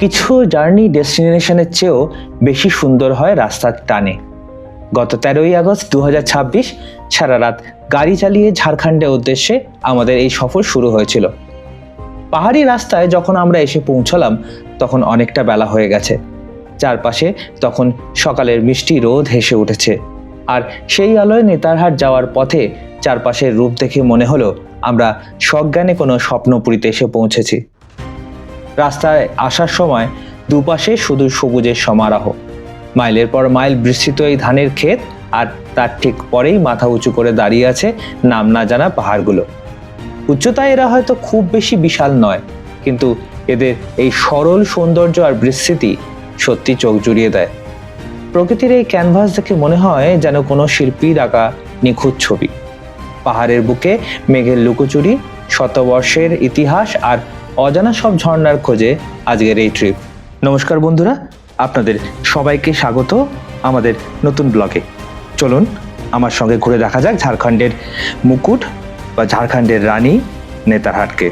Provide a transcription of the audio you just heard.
কিছু জার্নি ডেস্টিনেশনের চেয়েও বেশি সুন্দর হয় রাস্তার টানে। গত 13ই আগস্ট 2026 সারা রাত গাড়ি চালিয়ে ঝাড়খণ্ডের উদ্দেশ্যে আমাদের এই সফর শুরু হয়েছিল। পাহাড়ি রাস্তায় যখন আমরা এসে পৌঁছলাম তখন অনেকটা বেলা হয়ে গেছে। চারপাশে তখন সকালের মিষ্টি রোদ হেসে উঠেছে, আর সেই আলোয় নেতারহাট যাওয়ার পথে চারপাশের রূপ দেখে মনে হলো আমরা সজ্ঞানে কোনো স্বপ্নপুরীতে এসে পৌঁছেছি। রাস্তায় আসার সময় দুপাশে শুধু সবুজের সমারোহ, মাইলের পর মাইল বিস্তৃত এই ধানের ক্ষেত, আর তার ঠিক পরেই মাথা উঁচু করে দাঁড়িয়ে আছে নাম না জানা পাহাড়গুলো। উচ্চতায় এরা হয়তো খুব বেশি বিশাল নয়, কিন্তু এদের এই সরল সৌন্দর্য আর বিস্তৃতি সত্যি চোখ জুড়িয়ে দেয়। প্রকৃতির এই ক্যানভাস দেখে মনে হয় যেন কোনো শিল্পীর আঁকা নিখুঁত ছবি। পাহাড়ের বুকে মেঘের লুকোচুরি, শতবর্ষের ইতিহাস আর অজানা সব ঝর্ণার খোঁজে আজকের এই ট্রিপ। নমস্কার বন্ধুরা, আপনাদের সবাইকে স্বাগত আমাদের নতুন ব্লগে। চলুন আমার সঙ্গে ঘুরে দেখা যাক ঝাড়খণ্ডের মুকুট বা ঝাড়খণ্ডের রানী নেতারহাটকে।